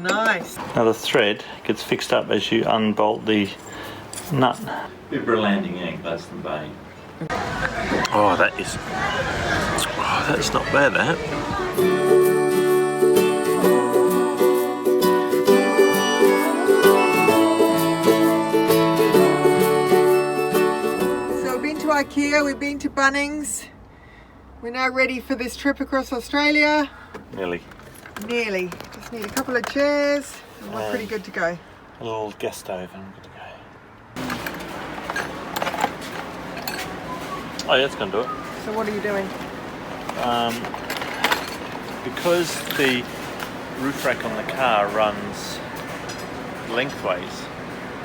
Nice. Now the thread gets fixed up as you unbolt the nut. Viva landing in Gladstone Bay. Oh, that's not bad, that. So we've been to IKEA, we've been to Bunnings. We're now ready for this trip across Australia. Nearly. Nearly. Just need a couple of chairs and we're pretty good to go. A little gas stove and I'm good to go. Oh yeah, it's going to do it. So what are you doing? Because the roof rack on the car runs lengthways,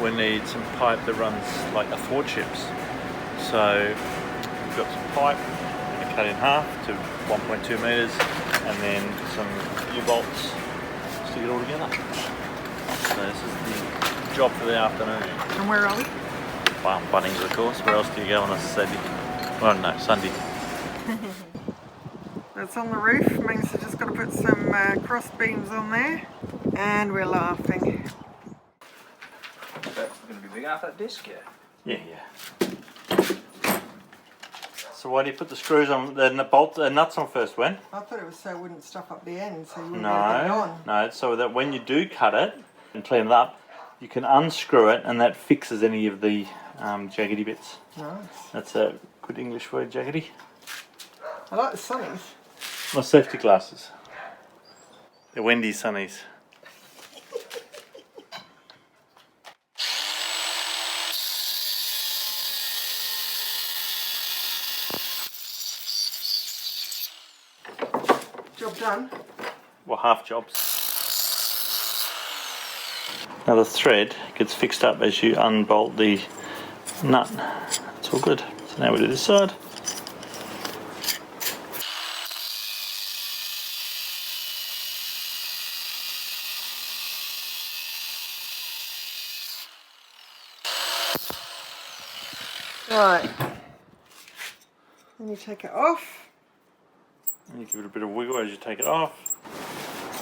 we need some pipe that runs like athwartships. So we've got some pipe, we're going to cut in half to 1.2 metres and then some U-bolts to stick it all together. So this is the job for the afternoon. And where are we? Well, Bunnings of course. Where else do you go on a Saturday? Well, no, Sunday. That's on the roof. Magnus has just got to put some cross beams on there. And we're laughing. That's going to be big half that disc, yeah? Yeah. So why do you put the screws on, the nuts on first, Wen? I thought it was so it wouldn't stuff up the end, so you wouldn't have it on. No, so that when you do cut it and clean it up, you can unscrew it and that fixes any of the jaggedy bits. Nice. That's a good English word, jaggedy. I like the sunnies. My safety glasses. The Wendy sunnies. Job done. Well, half jobs. Now the thread gets fixed up as you unbolt the nut. It's all good. So now we do this side. Right. Then you take it off. And you give it a bit of wiggle as you take it off.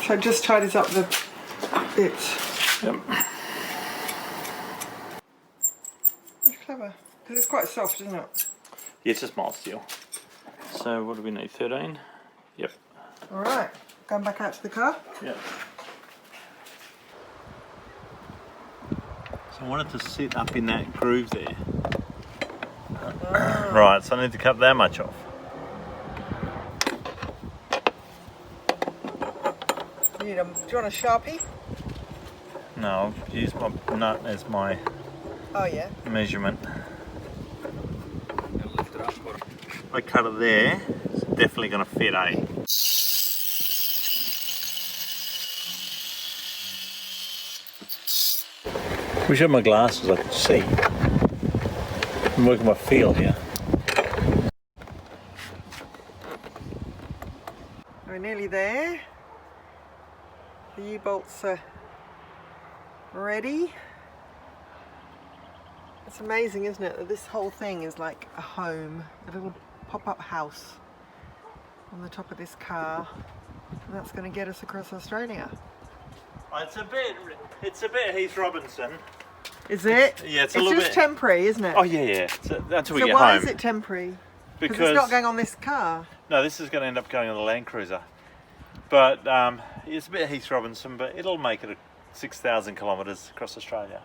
So it just tidies up the bits. Yep. That's clever. Because it's quite soft, isn't it? Yeah, it's just mild steel. So what do we need? 13? Yep. Alright. Going back out to the car. Yep. So I wanted to sit up in that groove there. Right, so I need to cut that much off. Do you want a Sharpie? No, I'll use my nut as my measurement. Lift it up. If I cut it there, it's definitely going to fit, eh? Wish I had my glasses, I could see. I'm working my feel here. We're nearly there. The U-bolts are ready. It's amazing, isn't it, that this whole thing is like a home, a little pop-up house on the top of this car, and that's going to get us across Australia. It's a bit Heath Robinson. Is it? Yeah, it's a little just bit temporary, isn't it? Oh yeah. Until we so get why home. is it temporary? Because it's not going on this car. No, this is going to end up going on the Land Cruiser. But it's a bit Heath Robinson, but it'll make it 6,000 kilometres across Australia.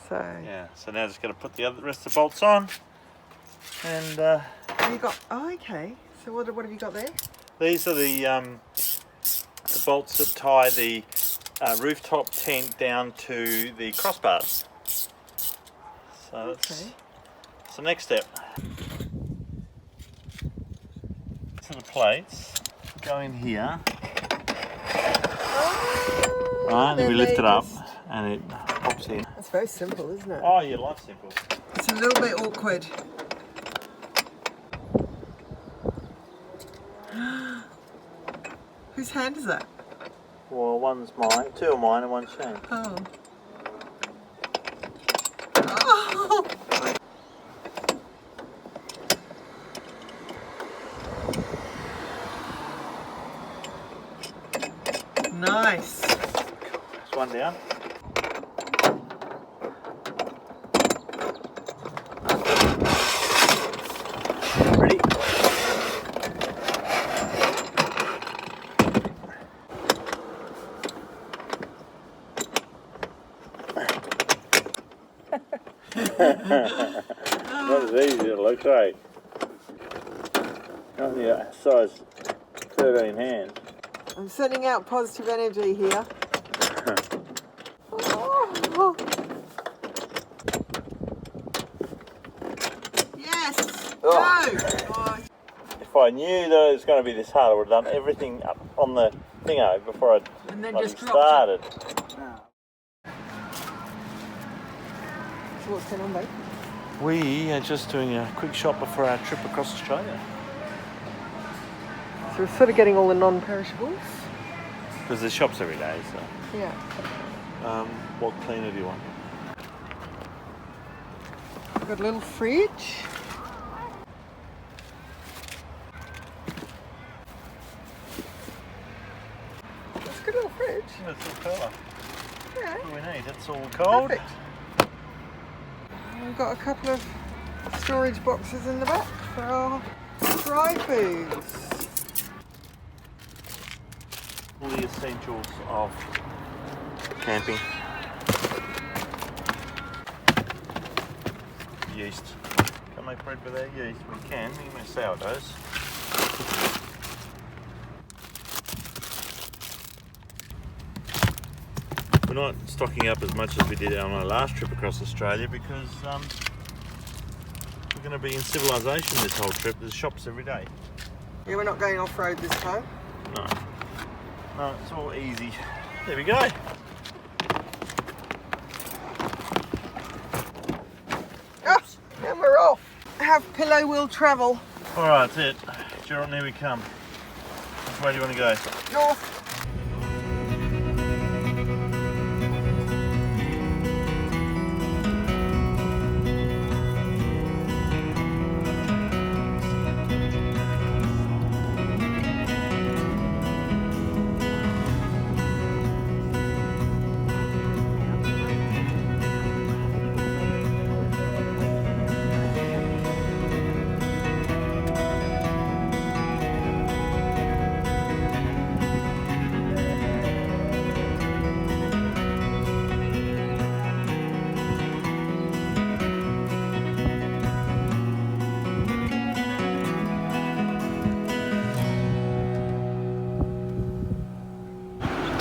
So yeah. So now just got to put the rest of the bolts on, and you got. Oh, okay. So what have you got there? These are the bolts that tie the rooftop tent down to the crossbars. So that's the next step. So the plates go in here. Oh, right, then we lift it up and it pops in. That's very simple, isn't it? Oh yeah, life's simple. It's a little bit awkward. Whose hand is that? Well, one's mine, two are mine and one's Shane. Oh. Oh. Nice. one down. Ready? Not as easy as it looks, right? Not the size 13 hands. I'm sending out positive energy here. Oh. Yes! Oh. Go! Oh. If I knew that it was going to be this hard, I would have done everything up on the thingo before And then I just dropped started. So what's going on, mate? We are just doing a quick shop before our trip across Australia. So we're sort of getting all the non-perishables. Because there's shops every day, so. Yeah. What cleaner do you want? We've got a little fridge. That's a good little fridge. That's all colour. Yeah. What do we need? That's all cold. Perfect. We've got a couple of storage boxes in the back for our dry foods. All the essentials of camping. Yeast. Can't make bread without yeast. We can. We can make sourdoughs. We're not stocking up as much as we did on our last trip across Australia because we're going to be in civilization this whole trip. There's shops every day. Yeah, we're not going off-road this time. No. No, it's all easy. There we go. Oh, and we're off. Have pillow will travel. Alright, that's it. Geraldton, here we come. Which way do you want to go? North.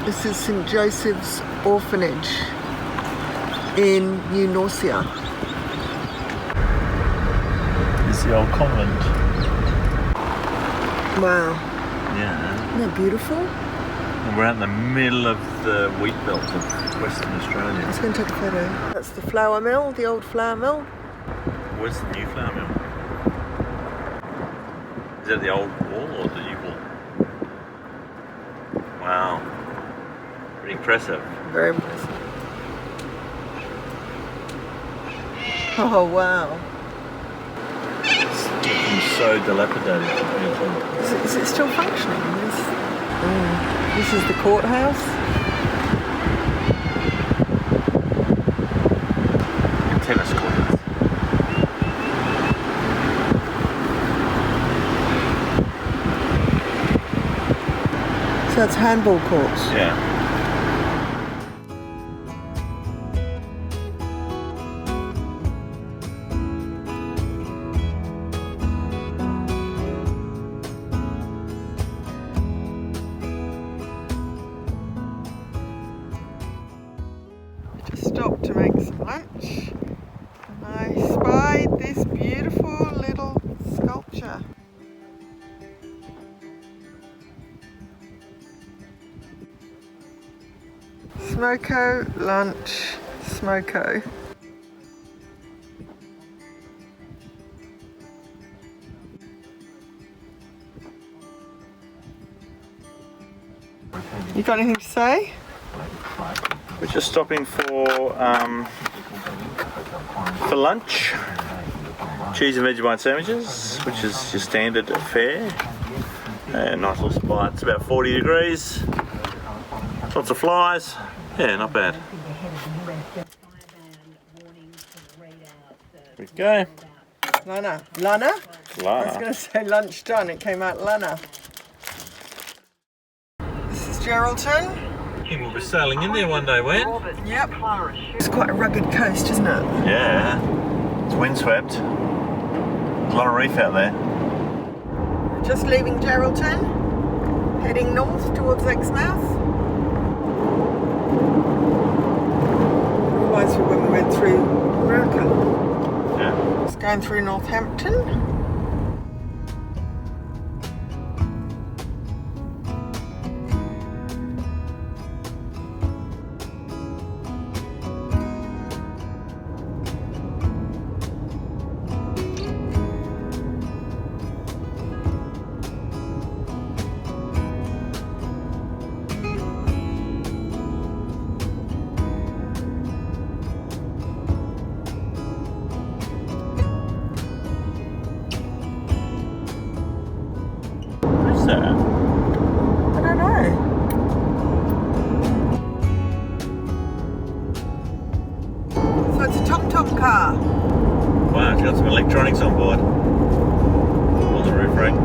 This is St Joseph's Orphanage in New Norcia. This is the old convent. Wow. Yeah. Isn't that beautiful? And we're out in the middle of the wheat belt of Western Australia. Let's go and take a photo. That's the flour mill, the old flour mill. Where's the new flour mill? Is that the old wall or the new wall? Wow. Pretty impressive. Very impressive. Oh wow. It's looking so dilapidated. Is it still functioning? This is the courthouse. Tennis courts. So that's handball courts. Yeah. Just stopped to make some lunch and I spied this beautiful little sculpture. Smoko lunch, smoko. You got anything to say? We're just stopping for lunch. Cheese and Vegemite sandwiches, which is your standard fare. Nice little spot. It's about 40 degrees. Lots of flies. Yeah, not bad. Here we go. Lana. Lana? I was Lana. going to say lunch done, it came out Lana. This is Geraldton. You will be sailing in there one day, Wen. Yep. It's quite a rugged coast, isn't it? Yeah. It's windswept. There's a lot of reef out there. Just leaving Geraldton, heading north towards Exmouth. Reminds me when we went through America. Yeah. It's going through Northampton. What's that? I don't know. So it's a tom-tom car. Wow, it's got some electronics on board. On the roof rack.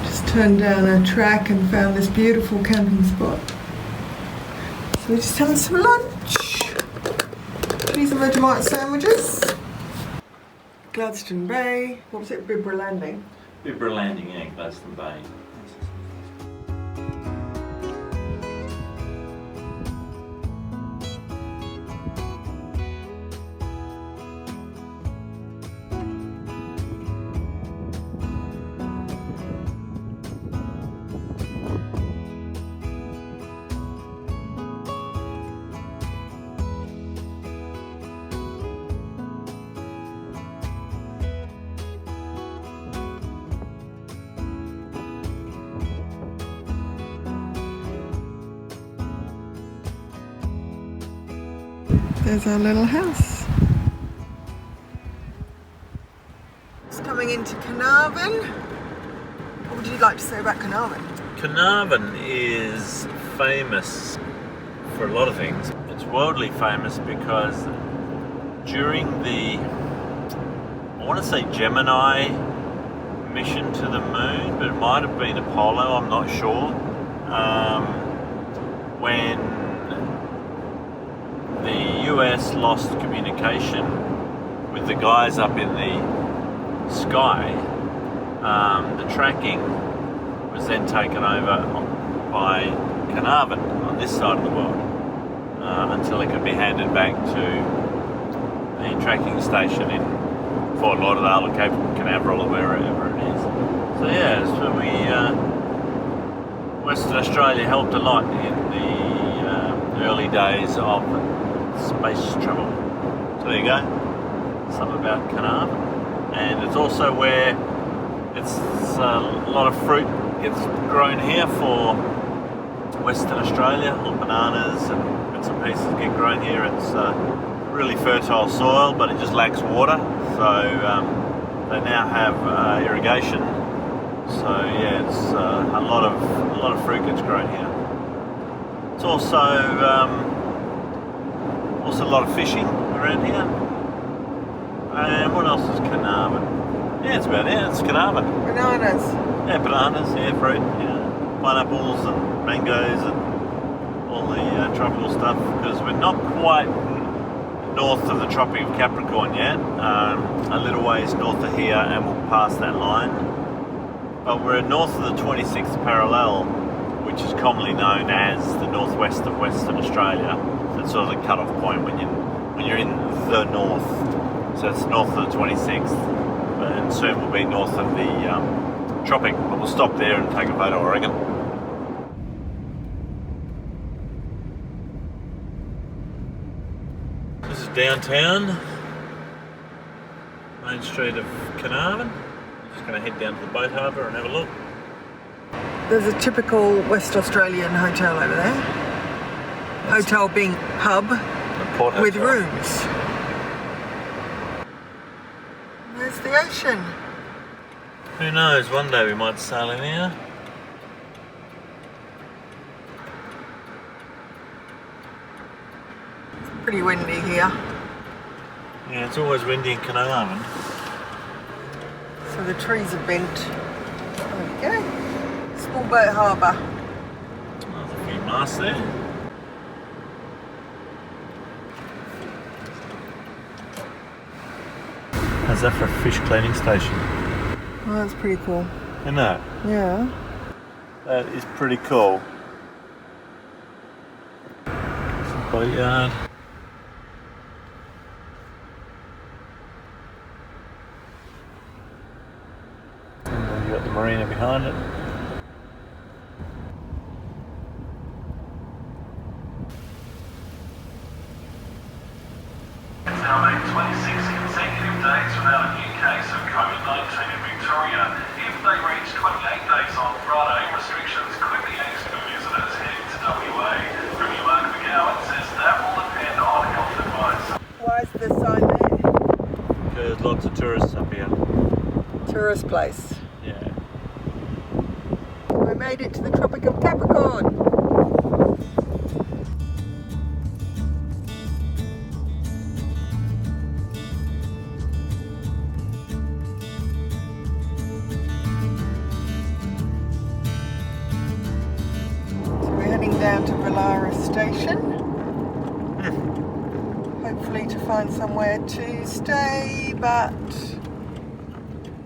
Just turned down a track and found this beautiful camping spot. So we're just having some lunch. Cheese and Vegemite sandwiches. Gladstone Bay. What was it? Bibra Landing. Viva landing, yeah, Gladstone Bay. There's our little house. It's coming into Carnarvon. What would you like to say about Carnarvon? Carnarvon is famous for a lot of things. It's worldly famous because during the, I want to say Gemini mission to the moon, but it might have been Apollo, I'm not sure. When the US lost communication with the guys up in the sky, the tracking was then taken over by Carnarvon on this side of the world until it could be handed back to the tracking station in Fort Lauderdale or Cape Canaveral or wherever it is. So yeah, so Western Australia helped a lot in the early days of space travel. So there you go, something about Carnarvon. And it's also where it's a lot of fruit gets grown here for Western Australia. All bananas and bits and pieces get grown here. It's really fertile soil, but it just lacks water. So they now have irrigation. So yeah, it's a lot of fruit gets grown here. It's also a lot of fishing around here. And what else is Carnarvon? Yeah, it's about it. It's Carnarvon. Bananas. Yeah, bananas, yeah, fruit, yeah, pineapples and mangoes and all the tropical stuff. Because we're not quite north of the Tropic of Capricorn yet. A little ways north of here, and we'll pass that line. But we're north of the 26th parallel, which is commonly known as the northwest of Western Australia. That's sort of the cut-off point when you're in the north. So it's north of the 26th, and soon we'll be north of the tropic. But we'll stop there and take a photo, I reckon. This is downtown, main street of Carnarvon. Just going to head down to the boat harbour and have a look. There's a typical West Australian hotel over there. Hotel being pub Port with Hotel. rooms. There's There's the ocean. Who knows, one day we might sail in here. It's pretty windy here. Yeah, it's always windy in Carnarvon. So the trees are bent. There we go. Small boat harbour. There's a few masts there. How's that for a fish cleaning station? Oh, that's pretty cool. Isn't that? Yeah. That is pretty cool. Some boatyard. And then you got the marina behind it. It's now made 26 consecutive days without a new case of COVID-19 in Victoria. If they reach 28 days on Friday, restrictions could be eased for visitors heading to WA. Premier Mark McGowan says that will depend on health advice. Why is the sign there? There's lots of tourists up here. Tourist place. Yeah. We made it to the Tropic of Capricorn. Down to Villara Station, hopefully to find somewhere to stay, but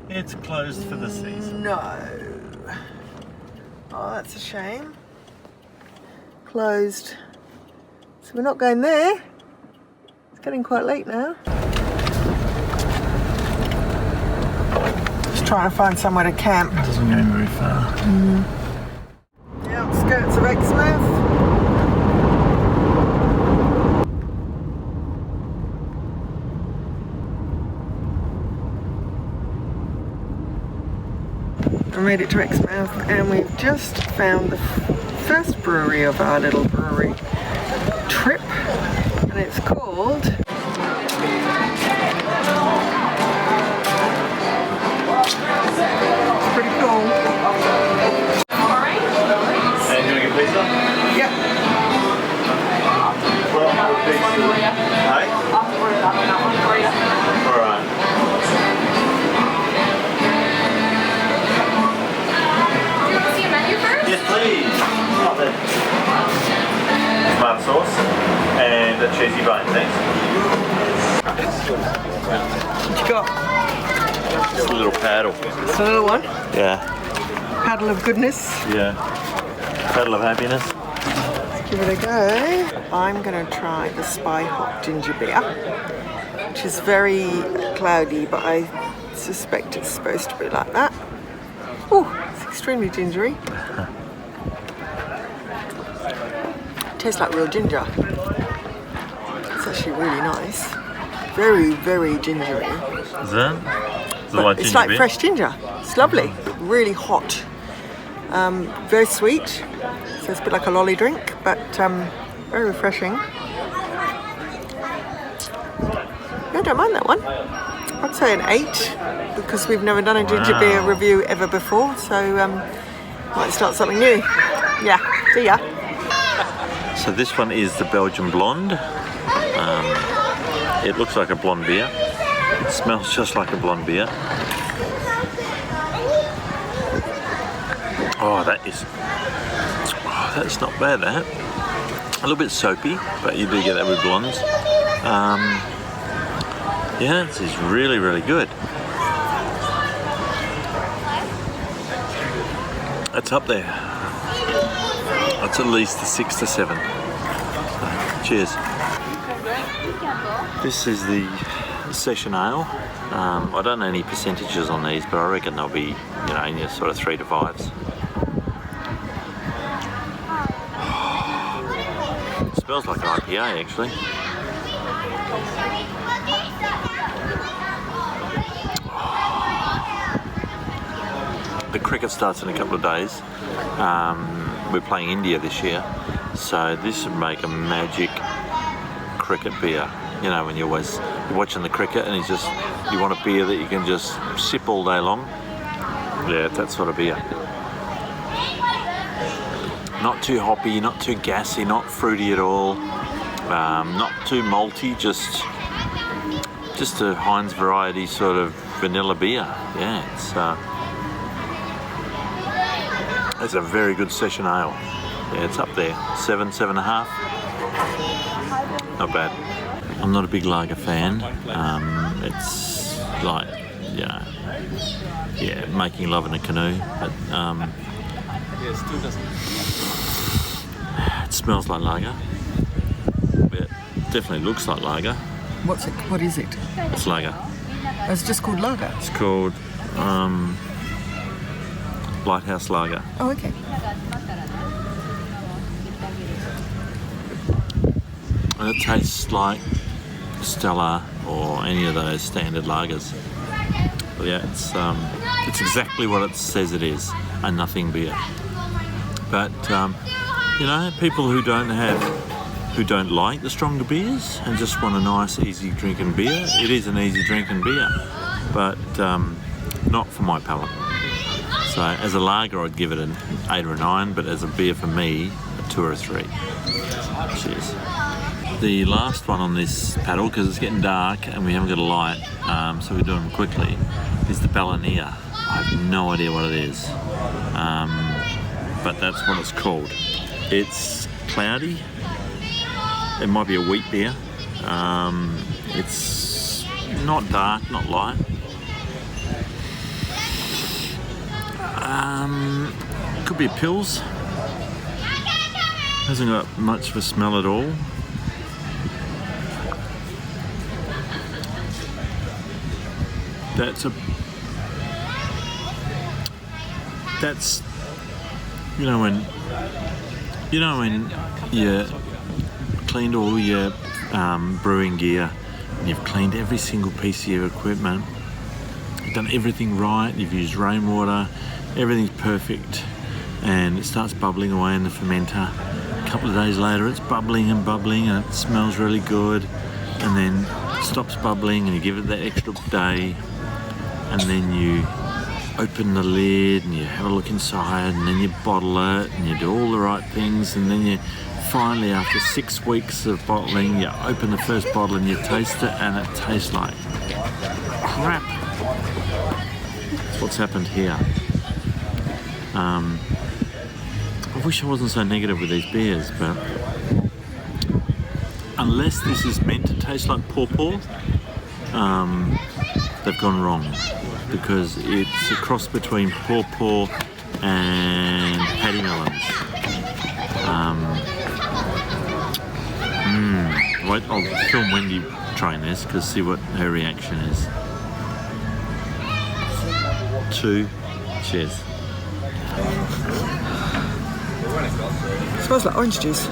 It's closed for the season. no. Oh, that's a shame. Closed. So we're not going there. It's getting quite late now. Just trying to find somewhere to camp. It doesn't go very far. The outskirts of Exmouth. I made it to Exmouth and we've just found the first brewery of our little brewery trip, and it's called pretty cool. And you want to get pizza? Yep. Well, pizza. Hey? Alright. Yes, please. Oh, tomato sauce and a cheesy bone, thanks. What you got? Just a little paddle. It's a little one. Yeah. Paddle of goodness. Yeah. Paddle of happiness. Let's give it a go. I'm going to try the Spy Hop ginger beer, which is very cloudy, but I suspect it's supposed to be like that. Oh, it's extremely gingery. Tastes like real ginger. It's actually really nice. Very, very gingery. Is that? Is it But like it's ginger like beer? fresh ginger. It's lovely. Really hot. Very sweet. So it's a bit like a lolly drink, but very refreshing. Yeah, I don't mind that one. I'd say an 8 because we've never done a ginger beer review ever before, so might start something new. Yeah, see ya. So this one is the Belgian Blonde. It looks like a blonde beer. It smells just like a blonde beer. Oh, that's not bad, that. A little bit soapy, but you do get that with blondes. Yeah, this is really, really good. It's up there. It's at least a 6 to 7. Cheers. This is the session ale. I don't know any percentages on these, but I reckon they'll be, in your sort of 3 to 5s. It smells like an IPA, actually. The cricket starts in a couple of days. We're playing India this year, so this would make a magic cricket beer. You know, when you're watching the cricket and you want a beer that you can just sip all day long. Yeah, that sort of beer. Not too hoppy, not too gassy, not fruity at all. Not too malty, just a Heinz variety sort of vanilla beer. Yeah, it's a very good session ale. Yeah, it's up there, 7.5. Not bad. I'm not a big lager fan. It's like, you know, yeah, making love in a canoe, but it smells like lager. It definitely looks like lager. What is it? It's lager. Oh, it's just called lager? It's called Lighthouse Lager. Oh, okay. And it tastes like Stella or any of those standard lagers. But yeah, it's exactly what it says it is, a nothing beer. But you know, people who don't like the stronger beers and just want a nice, easy drinking beer, it is an easy drinking beer, but not for my palate. So as a lager, I'd give it an 8 or a 9, but as a beer for me, a 2 or a 3. Cheers. The last one on this paddle, because it's getting dark and we haven't got a light, so we're doing them quickly, is the Ballania. I have no idea what it is, but that's what it's called. It's cloudy. It might be a wheat beer. It's not dark, not light. Could be a Pils. Hasn't got much of a smell at all. That's you know when you cleaned all your brewing gear and you've cleaned every single piece of your equipment, you've done everything right, you've used rainwater, everything's perfect, and it starts bubbling away in the fermenter. A couple of days later it's bubbling and it smells really good, and then it stops bubbling and you give it that extra day, and then you open the lid and you have a look inside, and then you bottle it and you do all the right things, and then you finally, after 6 weeks of bottling, you open the first bottle and you taste it, and it tastes like crap. That's what's happened here. I wish I wasn't so negative with these beers, but unless this is meant to taste like pawpaw, they've gone wrong, because it's a cross between pawpaw and paddy melons. Wait, I'll film Wendy trying this, because see what her reaction is. 2, cheers. It smells like orange juice.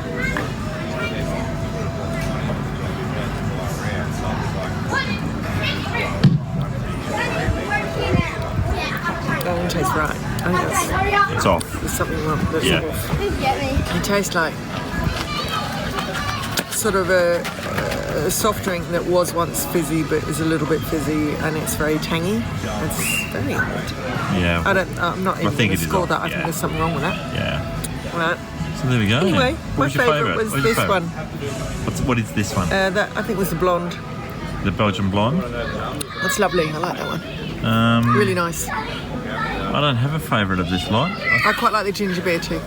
That one tastes right. I think It's off. there's something wrong. That's Yeah. off. It tastes like sort of a soft drink that was once fizzy but is a little bit fizzy, and it's very tangy. It's very odd. Yeah. I'm not even going to score that. I think there's something wrong with that. Yeah. Right. So there we go. Anyway, my What's your favourite was this one. What is this one? That I think was the blonde. The Belgian blonde. That's lovely. I like that one. Really nice. I don't have a favourite of this lot. I quite like the ginger beer too.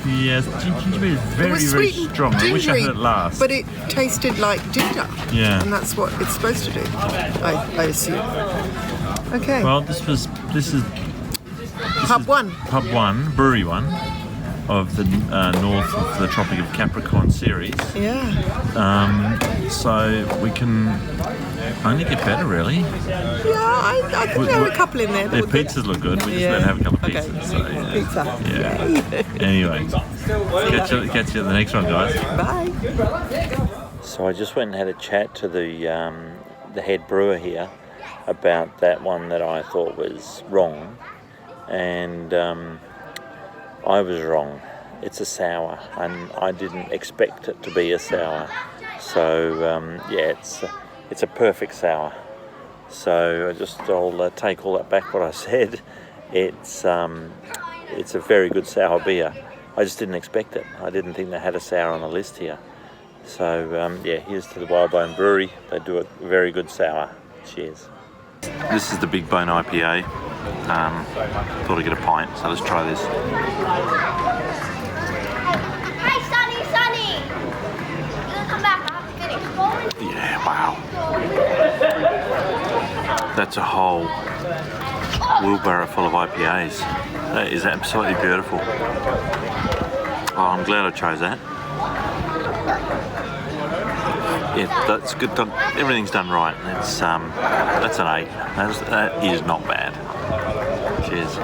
Yes, ginger beer is very, It was very sweet and strong. I wish I had it last. but it tasted like ginger. Yeah. And that's what it's supposed to do, I assume. Okay. Well, this is Pub 1. Pub 1, Brewery 1 of the North of the Tropic of Capricorn series. Yeah. So we can only get better, really. Yeah, I think there were a couple in there. Their pizzas look good. We just don't have a couple of pizzas. Okay. So, yeah. Pizza. Yeah. Anyway, catch you at the next one, guys. Bye. So I just went and had a chat to the head brewer here about that one that I thought was wrong, and I was wrong. It's a sour, and I didn't expect it to be a sour. So yeah, it's a perfect sour. So I'll take all that back what I said. It's a very good sour beer. I just didn't expect it. I didn't think they had a sour on the list here. So yeah, here's to the Whalebone Brewery. They do a very good sour. Cheers. This is the Big Bone IPA. Thought I'd get a pint, so let's try this. Hey, Sonny! You gonna come back? I have to finish. Yeah, wow. That's a whole wheelbarrow full of IPAs. That is absolutely beautiful. Oh, I'm glad I chose that. Yeah, that's good. Everything's done right. That's an 8. That is not bad. Cheers.